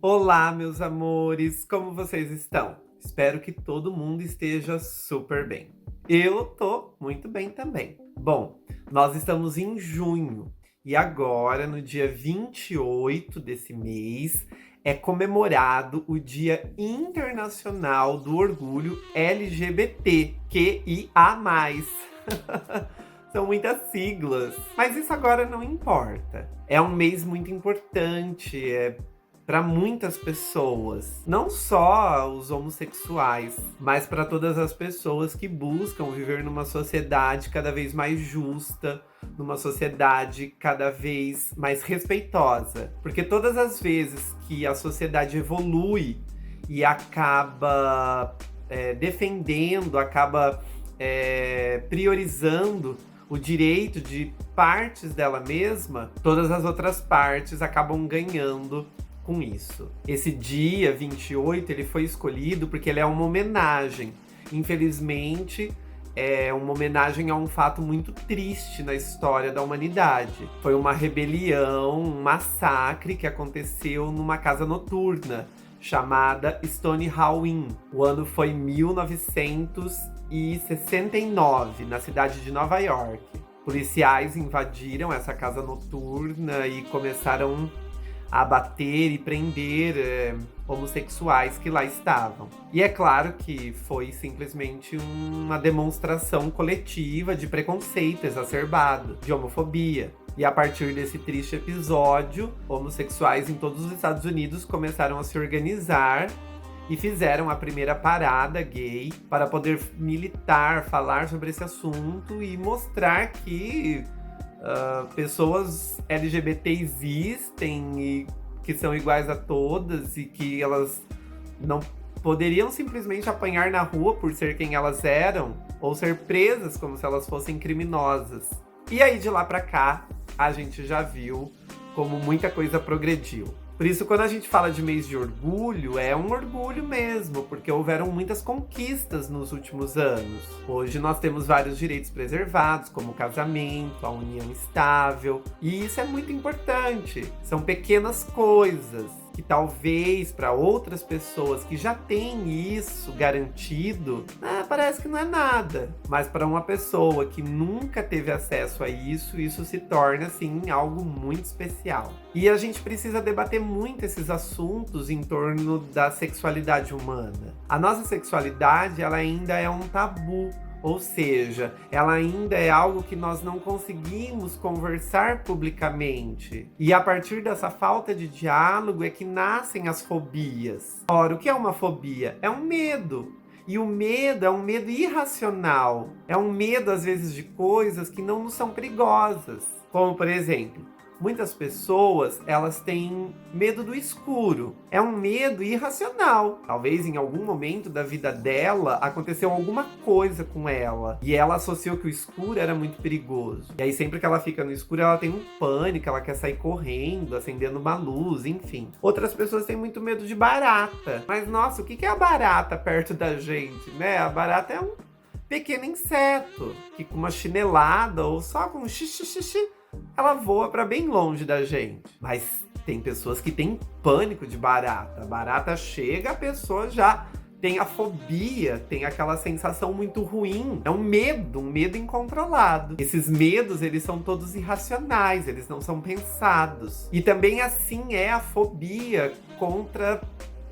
Olá, meus amores, como vocês estão? Espero que todo mundo esteja super bem. Eu tô muito bem também. Bom, nós estamos em junho e agora, no dia 28 desse mês, é comemorado o Dia Internacional do Orgulho LGBTQIA+. São muitas siglas, mas isso agora não importa. É um mês muito importante, para muitas pessoas, não só os homossexuais, mas para todas as pessoas que buscam viver numa sociedade cada vez mais justa, numa sociedade cada vez mais respeitosa. Porque todas as vezes que a sociedade evolui e acaba defendendo, acaba priorizando o direito de partes dela mesma, todas as outras partes acabam ganhando com isso. Esse dia 28 ele foi escolhido porque ele é uma homenagem. Infelizmente, é uma homenagem a um fato muito triste na história da humanidade. Foi uma rebelião, um massacre que aconteceu numa casa noturna chamada Stonehenge. O ano foi 1969, na cidade de Nova York. Policiais invadiram essa casa noturna e começaram a bater e prender homossexuais que lá estavam. E é claro que foi simplesmente uma demonstração coletiva de preconceito exacerbado, de homofobia. E a partir desse triste episódio, homossexuais em todos os Estados Unidos começaram a se organizar e fizeram a primeira parada gay para poder militar, falar sobre esse assunto e mostrar que pessoas LGBT existem e que são iguais a todas e que elas não poderiam simplesmente apanhar na rua por ser quem elas eram ou ser presas como se elas fossem criminosas. E aí de lá pra cá, a gente já viu como muita coisa progrediu. Por isso, quando a gente fala de mês de orgulho, é um orgulho mesmo, porque houveram muitas conquistas nos últimos anos. Hoje nós temos vários direitos preservados, como o casamento, a união estável, e isso é muito importante. São pequenas coisas que talvez para outras pessoas que já têm isso garantido, parece que não é nada. Mas para uma pessoa que nunca teve acesso a isso, isso se torna, assim, algo muito especial. E a gente precisa debater muito esses assuntos em torno da sexualidade humana. A nossa sexualidade, ela ainda é um tabu. Ou seja, ela ainda é algo que nós não conseguimos conversar publicamente. E a partir dessa falta de diálogo é que nascem as fobias. Ora, o que é uma fobia? É um medo. E o medo é um medo irracional. É um medo, às vezes, de coisas que não são perigosas. Como, por exemplo, muitas pessoas, elas têm medo do escuro. É um medo irracional. Talvez em algum momento da vida dela aconteceu alguma coisa com ela e ela associou que o escuro era muito perigoso. E aí sempre que ela fica no escuro, ela tem um pânico, ela quer sair correndo, acendendo uma luz, enfim. Outras pessoas têm muito medo de barata. Mas nossa, o que é a barata perto da gente, né? A barata é um pequeno inseto que com uma chinelada ou só com um xixi, ela voa para bem longe da gente. Mas tem pessoas que têm pânico de barata. A barata chega, a pessoa já tem a fobia, tem aquela sensação muito ruim. É um medo incontrolado. Esses medos, eles são todos irracionais, eles não são pensados. E também assim é a fobia contra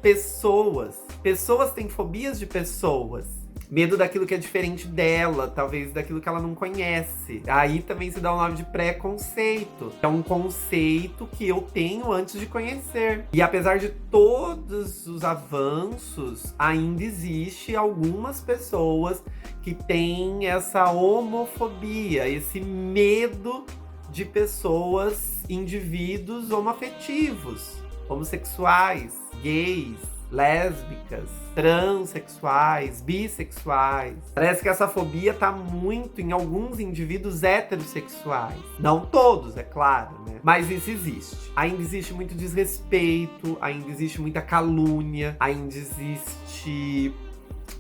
pessoas. Pessoas têm fobias de pessoas. Medo daquilo que é diferente dela, talvez daquilo que ela não conhece. Aí também se dá o nome de preconceito. É um conceito que eu tenho antes de conhecer. E apesar de todos os avanços, ainda existe algumas pessoas que têm essa homofobia, esse medo de pessoas, indivíduos homoafetivos, homossexuais, gays, lésbicas, transexuais, bissexuais. Parece que essa fobia tá muito em alguns indivíduos heterossexuais. Não todos, é claro, né? Mas isso existe. Ainda existe muito desrespeito, ainda existe muita calúnia, ainda existe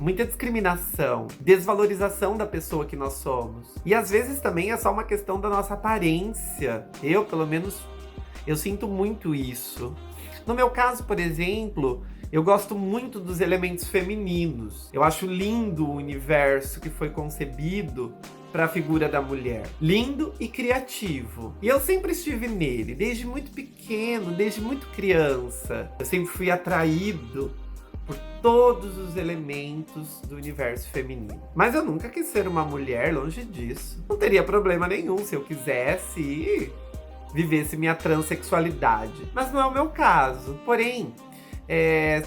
muita discriminação, desvalorização da pessoa que nós somos. E às vezes também é só uma questão da nossa aparência. Eu, pelo menos, eu sinto muito isso. No meu caso, por exemplo, eu gosto muito dos elementos femininos. Eu acho lindo o universo que foi concebido para a figura da mulher. Lindo e criativo. E eu sempre estive nele, desde muito pequeno, desde muito criança. Eu sempre fui atraído por todos os elementos do universo feminino. Mas eu nunca quis ser uma mulher, longe disso. Não teria problema nenhum se eu quisesse e vivesse minha transexualidade. Mas não é o meu caso. Porém,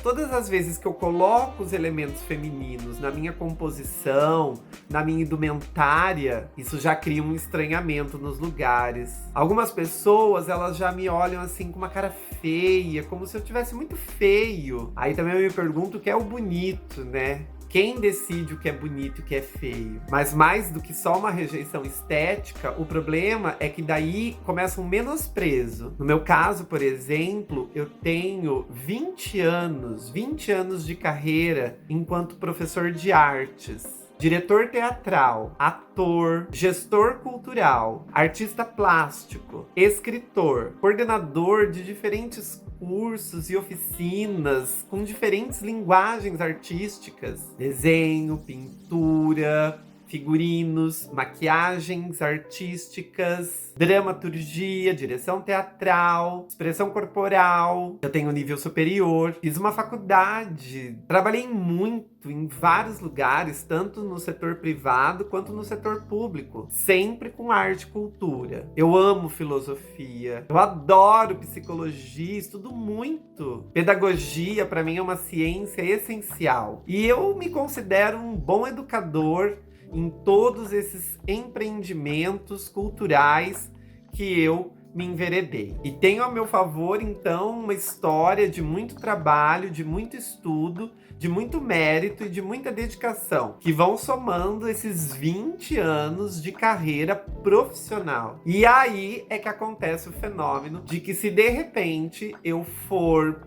todas as vezes que eu coloco os elementos femininos na minha composição, na minha indumentária, isso já cria um estranhamento nos lugares. Algumas pessoas, elas já me olham assim com uma cara feia, como se eu tivesse muito feio. Aí também eu me pergunto o que é o bonito, né? Quem decide o que é bonito e o que é feio? Mas mais do que só uma rejeição estética, o problema é que daí começa um menosprezo. No meu caso, por exemplo, eu tenho 20 anos de carreira enquanto professor de artes. Diretor teatral, ator, gestor cultural, artista plástico, escritor, coordenador de diferentes cursos e oficinas com diferentes linguagens artísticas, desenho, pintura, figurinos, maquiagens artísticas, dramaturgia, direção teatral, expressão corporal. Eu tenho um nível superior, fiz uma faculdade, trabalhei muito em vários lugares, tanto no setor privado quanto no setor público, sempre com arte e cultura. Eu amo filosofia, eu adoro psicologia, estudo muito. Pedagogia, para mim, é uma ciência essencial. E eu me considero um bom educador em todos esses empreendimentos culturais que eu me enveredei. E tenho a meu favor, então, uma história de muito trabalho, de muito estudo, de muito mérito e de muita dedicação, que vão somando esses 20 anos de carreira profissional. E aí é que acontece o fenômeno de que, se de repente eu for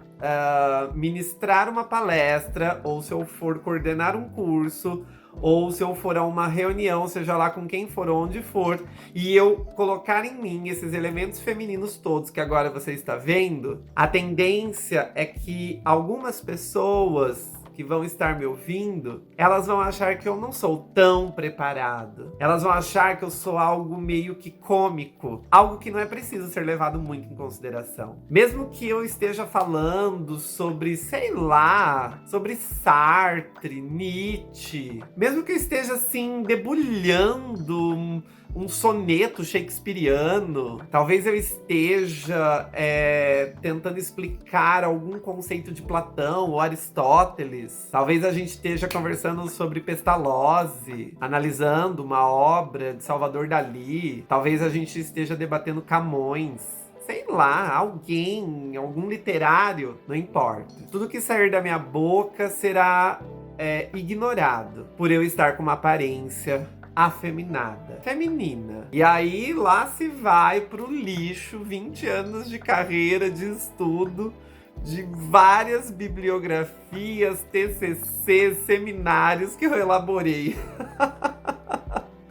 ministrar uma palestra, ou se eu for coordenar um curso, ou se eu for a uma reunião, seja lá com quem for, onde for, e eu colocar em mim esses elementos femininos todos que agora você está vendo, a tendência é que algumas pessoas que vão estar me ouvindo, elas vão achar que eu não sou tão preparado. Elas vão achar que eu sou algo meio que cômico, algo que não é preciso ser levado muito em consideração. Mesmo que eu esteja falando sobre, sei lá, sobre Sartre, Nietzsche, mesmo que eu esteja assim debulhando um soneto shakespeariano, talvez eu esteja tentando explicar algum conceito de Platão ou Aristóteles. Talvez a gente esteja conversando sobre Pestalozzi, analisando uma obra de Salvador Dalí. Talvez a gente esteja debatendo Camões. Sei lá, algum literário, não importa. Tudo que sair da minha boca será ignorado por eu estar com uma aparência afeminada, feminina. E aí lá se vai pro lixo 20 anos de carreira, de estudo, de várias bibliografias, TCCs, seminários que eu elaborei.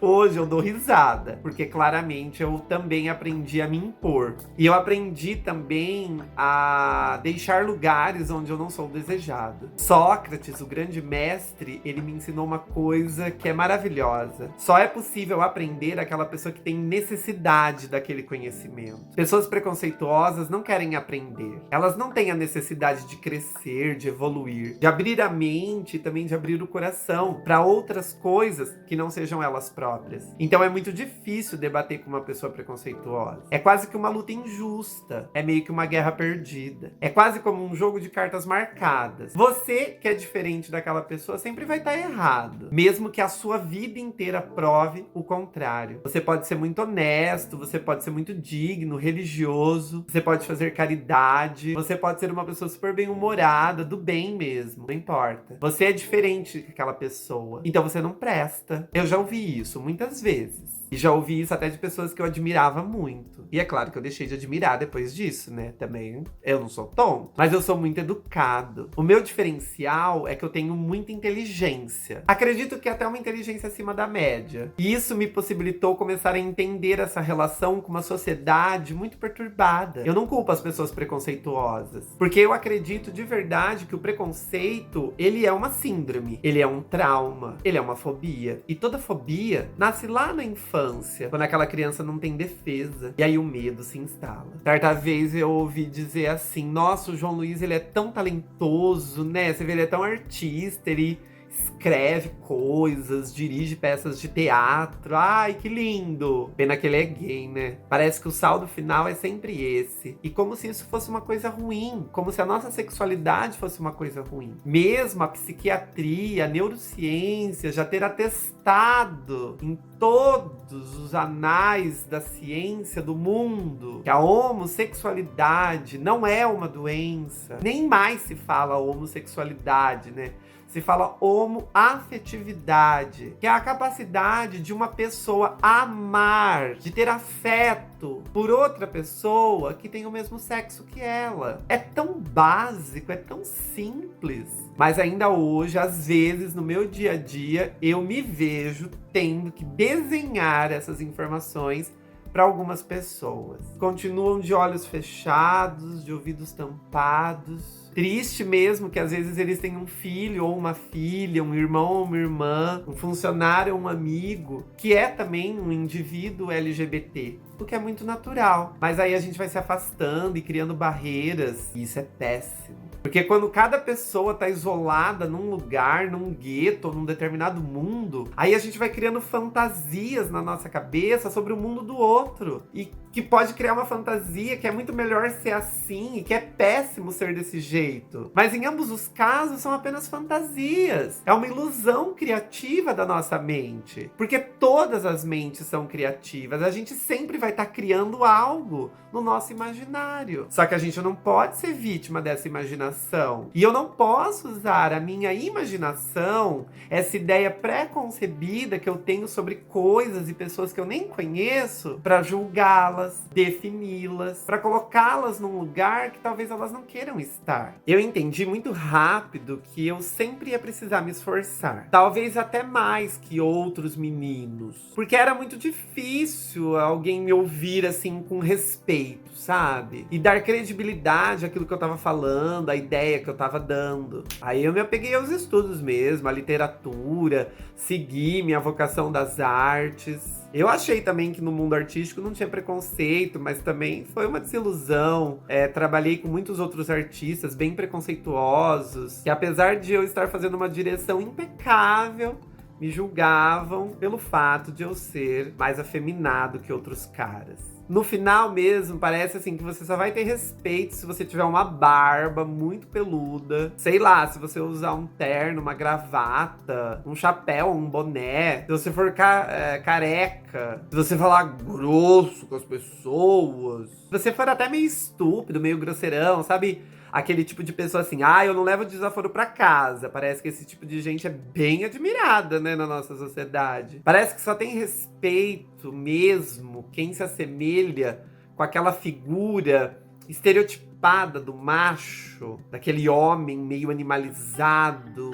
Hoje eu dou risada, porque claramente eu também aprendi a me impor. E eu aprendi também a deixar lugares onde eu não sou desejado. Sócrates, o grande mestre, ele me ensinou uma coisa que é maravilhosa. Só é possível aprender aquela pessoa que tem necessidade daquele conhecimento. Pessoas preconceituosas não querem aprender. Elas não têm a necessidade de crescer, de evoluir, de abrir a mente e também de abrir o coração para outras coisas que não sejam elas próprias. Então é muito difícil debater com uma pessoa preconceituosa. É quase que uma luta injusta. É meio que uma guerra perdida. É quase como um jogo de cartas marcadas. Você, que é diferente daquela pessoa, sempre vai estar errado. Mesmo que a sua vida inteira prove o contrário. Você pode ser muito honesto, você pode ser muito digno, religioso, você pode fazer caridade, você pode ser uma pessoa super bem-humorada, do bem mesmo, não importa. Você é diferente daquela pessoa. Então você não presta. Eu já ouvi isso muitas vezes. E já ouvi isso até de pessoas que eu admirava muito. E é claro que eu deixei de admirar depois disso, né? Também eu não sou tonto, mas eu sou muito educado. O meu diferencial é que eu tenho muita inteligência. Acredito que até uma inteligência acima da média. E isso me possibilitou começar a entender essa relação com uma sociedade muito perturbada. Eu não culpo as pessoas preconceituosas, porque eu acredito de verdade que o preconceito, ele é uma síndrome, ele é um trauma, ele é uma fobia. E toda fobia nasce lá na infância, quando aquela criança não tem defesa. E aí o medo se instala. Certa vez eu ouvi dizer assim: nossa, o João Luiz, ele é tão talentoso, né? Você vê, ele é tão artista, ele escreve coisas, dirige peças de teatro. Ai, que lindo! Pena que ele é gay, né? Parece que o saldo final é sempre esse. E como se isso fosse uma coisa ruim. Como se a nossa sexualidade fosse uma coisa ruim. Mesmo a psiquiatria, a neurociência já ter atestado em todos os anais da ciência do mundo que a homossexualidade não é uma doença. Nem mais se fala homossexualidade, né? Se fala homoafetividade, que é a capacidade de uma pessoa amar, de ter afeto por outra pessoa que tem o mesmo sexo que ela. É tão básico, é tão simples. Mas ainda hoje, às vezes, no meu dia a dia, eu me vejo tendo que desenhar essas informações para algumas pessoas. Continuam de olhos fechados, de ouvidos tampados. Triste mesmo que às vezes eles têm um filho ou uma filha, um irmão ou uma irmã, um funcionário ou um amigo, que é também um indivíduo LGBT. O que é muito natural. Mas aí a gente vai se afastando e criando barreiras. E isso é péssimo. Porque quando cada pessoa tá isolada num lugar, num gueto, num determinado mundo, aí a gente vai criando fantasias na nossa cabeça sobre o mundo do outro. E que pode criar uma fantasia que é muito melhor ser assim e que é péssimo ser desse jeito. Mas em ambos os casos são apenas fantasias. É uma ilusão criativa da nossa mente. Porque todas as mentes são criativas. A gente sempre vai estar criando algo no nosso imaginário. Só que a gente não pode ser vítima dessa imaginação. E eu não posso usar a minha imaginação, essa ideia pré-concebida que eu tenho sobre coisas e pessoas que eu nem conheço, para julgá-las, defini-las, para colocá-las num lugar que talvez elas não queiram estar. Eu entendi muito rápido que eu sempre ia precisar me esforçar. Talvez até mais que outros meninos. Porque era muito difícil alguém me ouvir assim com respeito, sabe? E dar credibilidade àquilo que eu tava falando, à ideia que eu tava dando. Aí eu me apeguei aos estudos mesmo, à literatura, segui minha vocação das artes. Eu achei também que no mundo artístico não tinha preconceito, mas também foi uma desilusão. Trabalhei com muitos outros artistas bem preconceituosos, que apesar de eu estar fazendo uma direção impecável, me julgavam pelo fato de eu ser mais afeminado que outros caras. No final mesmo, parece assim que você só vai ter respeito se você tiver uma barba muito peluda. Sei lá, se você usar um terno, uma gravata, um chapéu, um boné. Se você for careca. Se você falar grosso com as pessoas. Se você for até meio estúpido, meio grosseirão, sabe? Aquele tipo de pessoa assim, eu não levo desaforo pra casa. Parece que esse tipo de gente é bem admirada, né, na nossa sociedade. Parece que só tem respeito mesmo quem se assemelha com aquela figura estereotipada do macho, daquele homem meio animalizado,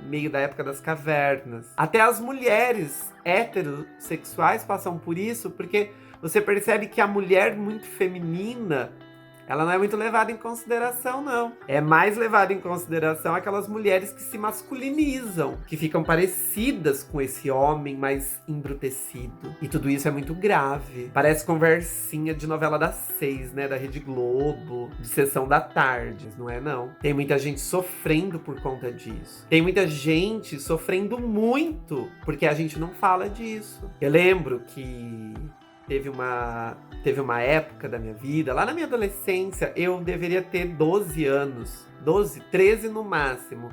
meio da época das cavernas. Até as mulheres heterossexuais passam por isso, porque você percebe que a mulher muito feminina, ela não é muito levada em consideração, não. É mais levada em consideração aquelas mulheres que se masculinizam, que ficam parecidas com esse homem mais embrutecido. E tudo isso é muito grave. Parece conversinha de novela das 6, né? Da Rede Globo, de sessão da tarde, não é não? Tem muita gente sofrendo por conta disso. Tem muita gente sofrendo muito, porque a gente não fala disso. Eu lembro que teve uma época da minha vida, lá na minha adolescência, eu deveria ter 12 anos, 12, 13 no máximo.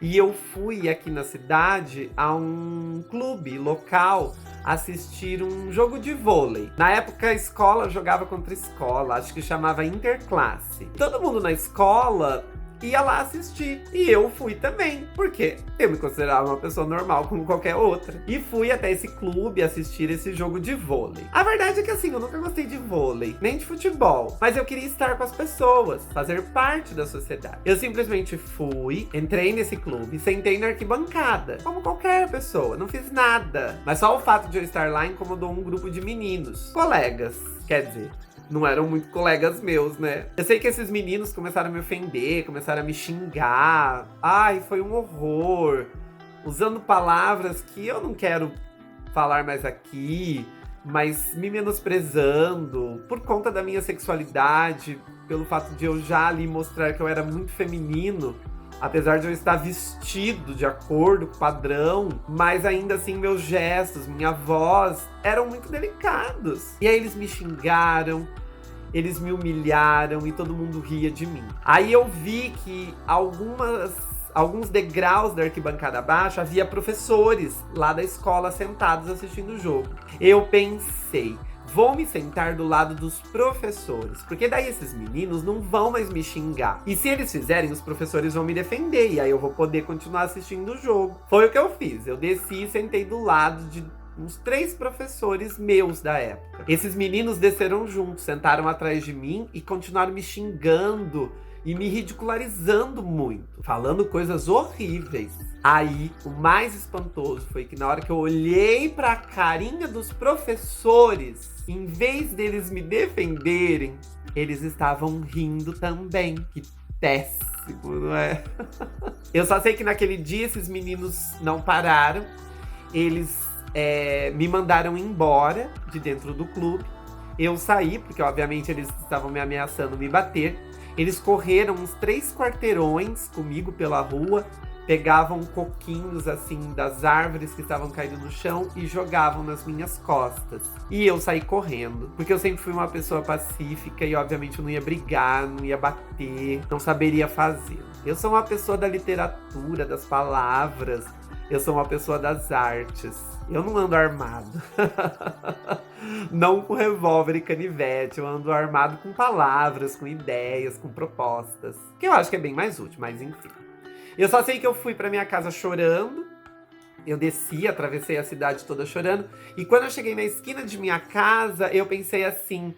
E eu fui aqui na cidade a um clube local assistir um jogo de vôlei. Na época a escola jogava contra escola, acho que chamava interclasse. Todo mundo na escola ia lá assistir. E eu fui também, porque eu me considerava uma pessoa normal como qualquer outra. E fui até esse clube assistir esse jogo de vôlei. A verdade é que assim, eu nunca gostei de vôlei, nem de futebol. Mas eu queria estar com as pessoas, fazer parte da sociedade. Eu simplesmente fui, entrei nesse clube, sentei na arquibancada, como qualquer pessoa, não fiz nada. Mas só o fato de eu estar lá incomodou um grupo de meninos, colegas, quer dizer, não eram muito colegas meus, né? Eu sei que esses meninos começaram a me ofender, começaram a me xingar. Ai, foi um horror. Usando palavras que eu não quero falar mais aqui, mas me menosprezando por conta da minha sexualidade, pelo fato de eu já ali mostrar que eu era muito feminino. Apesar de eu estar vestido de acordo com o padrão, mas ainda assim meus gestos, minha voz eram muito delicados. E aí eles me xingaram, eles me humilharam e todo mundo ria de mim. Aí eu vi que alguns degraus da arquibancada abaixo havia professores lá da escola sentados assistindo o jogo. Eu pensei, vou me sentar do lado dos professores, porque daí esses meninos não vão mais me xingar. E se eles fizerem, os professores vão me defender, e aí eu vou poder continuar assistindo o jogo. Foi o que eu fiz, eu desci e sentei do lado de uns 3 professores meus da época. Esses meninos desceram juntos, sentaram atrás de mim e continuaram me xingando e me ridicularizando muito, falando coisas horríveis. Aí, o mais espantoso foi que na hora que eu olhei pra carinha dos professores, em vez deles me defenderem, eles estavam rindo também. Que péssimo, não é? Eu só sei que naquele dia esses meninos não pararam. Eles me mandaram embora de dentro do clube. Eu saí, porque obviamente eles estavam me ameaçando me bater. Eles correram uns 3 quarteirões comigo pela rua, pegavam coquinhos assim das árvores que estavam caindo no chão e jogavam nas minhas costas. E eu saí correndo, porque eu sempre fui uma pessoa pacífica e obviamente eu não ia brigar, não ia bater, não saberia fazer. Eu sou uma pessoa da literatura, das palavras, eu sou uma pessoa das artes. Eu não ando armado. Não com revólver e canivete. Eu ando armado com palavras, com ideias, com propostas. Que eu acho que é bem mais útil, mas enfim. Eu só sei que eu fui pra minha casa chorando. Eu desci, atravessei a cidade toda chorando. E quando eu cheguei na esquina de minha casa, eu pensei assim: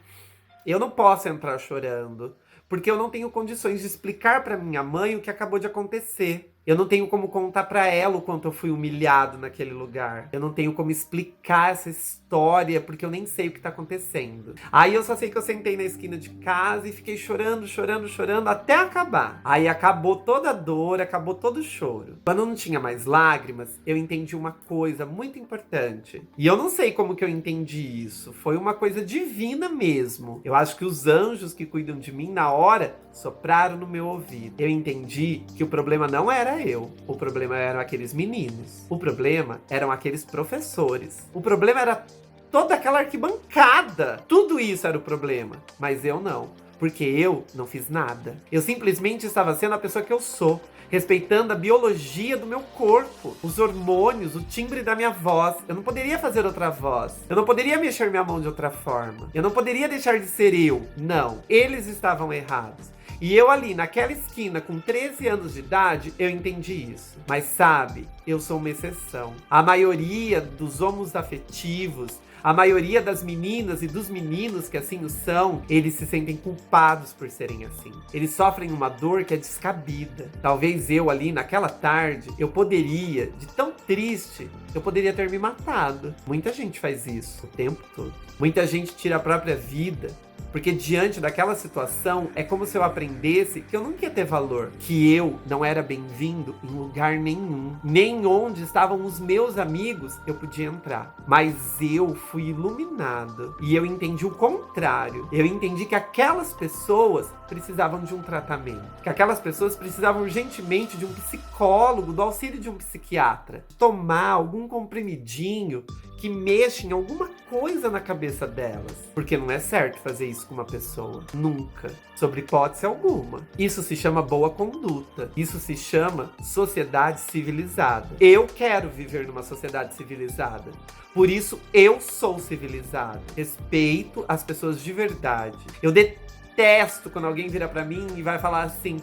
eu não posso entrar chorando, porque eu não tenho condições de explicar pra minha mãe o que acabou de acontecer. Eu não tenho como contar pra ela o quanto eu fui humilhado naquele lugar. Eu não tenho como explicar essa história, porque eu nem sei o que tá acontecendo. Aí eu só sei que eu sentei na esquina de casa e fiquei chorando, chorando, chorando até acabar. Aí acabou toda a dor, acabou todo o choro. Quando não tinha mais lágrimas, eu entendi uma coisa muito importante. E eu não sei como que eu entendi isso. Foi uma coisa divina mesmo. Eu acho que os anjos que cuidam de mim na hora sopraram no meu ouvido. Eu entendi que o problema não era eu. O problema eram aqueles meninos. O problema eram aqueles professores. O problema era toda aquela arquibancada. Tudo isso era o problema. Mas eu não. Porque eu não fiz nada. Eu simplesmente estava sendo a pessoa que eu sou. Respeitando a biologia do meu corpo. Os hormônios, o timbre da minha voz. Eu não poderia fazer outra voz. Eu não poderia mexer minha mão de outra forma. Eu não poderia deixar de ser eu. Não. Eles estavam errados. E eu ali, naquela esquina, com 13 anos de idade, eu entendi isso. Mas sabe, eu sou uma exceção. A maioria dos homos afetivos, a maioria das meninas e dos meninos que assim o são, eles se sentem culpados por serem assim. Eles sofrem uma dor que é descabida. Talvez eu ali, naquela tarde, eu poderia, de tão triste, eu poderia ter me matado. Muita gente faz isso o tempo todo. Muita gente tira a própria vida. Porque diante daquela situação, é como se eu aprendesse que eu nunca ia ter valor. Que eu não era bem-vindo em lugar nenhum. Nem onde estavam os meus amigos eu podia entrar. Mas eu fui iluminado. E eu entendi o contrário. Eu entendi que aquelas pessoas precisavam de um tratamento. Que aquelas pessoas precisavam urgentemente de um psicólogo, do auxílio de um psiquiatra. Tomar algum comprimidinho que mexa em alguma coisa na cabeça delas. Porque não é certo fazer isso com uma pessoa. Nunca. Sobre hipótese alguma. Isso se chama boa conduta. Isso se chama sociedade civilizada. Eu quero viver numa sociedade civilizada. Por isso, eu sou civilizado. Respeito as pessoas de verdade. Eu detesto quando alguém vira pra mim e vai falar assim: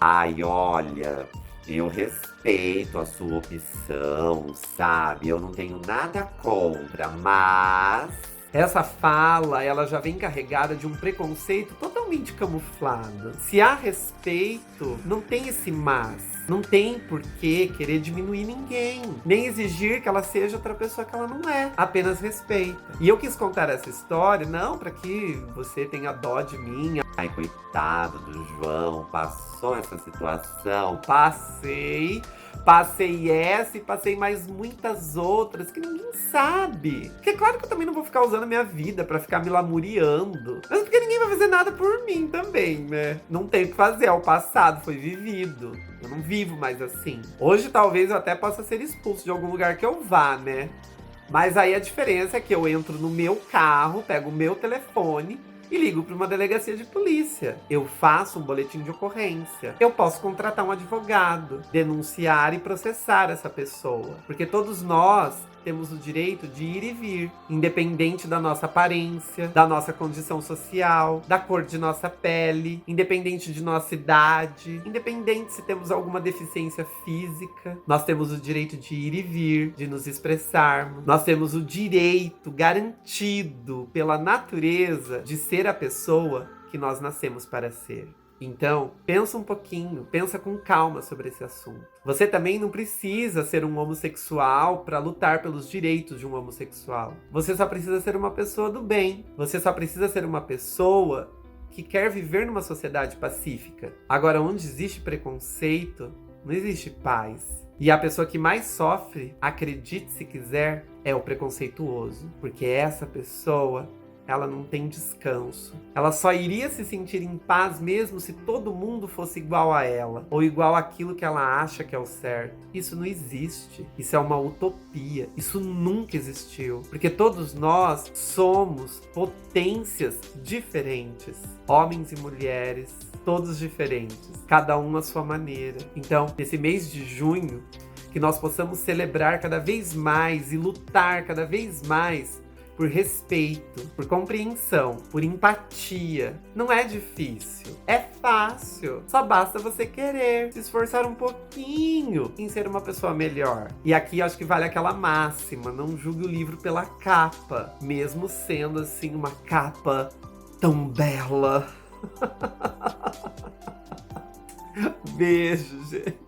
Ai, olha, eu respeito a sua opção, sabe? Eu não tenho nada contra, mas Essa fala, ela já vem carregada de um preconceito totalmente camuflado. Se há respeito, não tem esse mas. Não tem por que querer diminuir ninguém, nem exigir que ela seja outra pessoa que ela não é. Apenas respeita. E eu quis contar essa história, não para que você tenha dó de mim. ai, coitado do João, passou essa situação. Passei essa e passei mais muitas outras que ninguém sabe. Porque é claro que eu também não vou ficar usando a minha vida pra ficar me lamuriando. Mas porque ninguém vai fazer nada por mim também, né? Não tem o que fazer, é o passado, foi vivido. Eu não vivo mais assim. Hoje talvez eu até possa ser expulso de algum lugar que eu vá, né? Mas aí a diferença é que eu entro no meu carro, pego o meu telefone e ligo para uma delegacia de polícia. Eu faço um boletim de ocorrência. Eu posso contratar um advogado, denunciar e processar essa pessoa. Porque todos nós temos o direito de ir e vir, independente da nossa aparência, da nossa condição social, da cor de nossa pele, independente de nossa idade, independente se temos alguma deficiência física. Nós temos o direito de ir e vir, de nos expressarmos. Nós temos o direito garantido pela natureza de ser a pessoa que nós nascemos para ser. Então, pensa um pouquinho, pensa com calma sobre esse assunto. Você também não precisa ser um homossexual para lutar pelos direitos de um homossexual. Você só precisa ser uma pessoa do bem. Você só precisa ser uma pessoa que quer viver numa sociedade pacífica. Agora, onde existe preconceito, não existe paz. E a pessoa que mais sofre, acredite se quiser, é o preconceituoso. Porque essa pessoa, ela não tem descanso. Ela só iria se sentir em paz mesmo se todo mundo fosse igual a ela, ou igual àquilo que ela acha que é o certo. Isso não existe. Isso é uma utopia. Isso nunca existiu. Porque todos nós somos potências diferentes. Homens e mulheres, todos diferentes. Cada um à sua maneira. Então, nesse mês de junho, que nós possamos celebrar cada vez mais e lutar cada vez mais por respeito, por compreensão, por empatia. Não é difícil, é fácil. Só basta você querer se esforçar um pouquinho em ser uma pessoa melhor. E aqui acho que vale aquela máxima: não julgue o livro pela capa, mesmo sendo assim uma capa tão bela. Beijo, gente.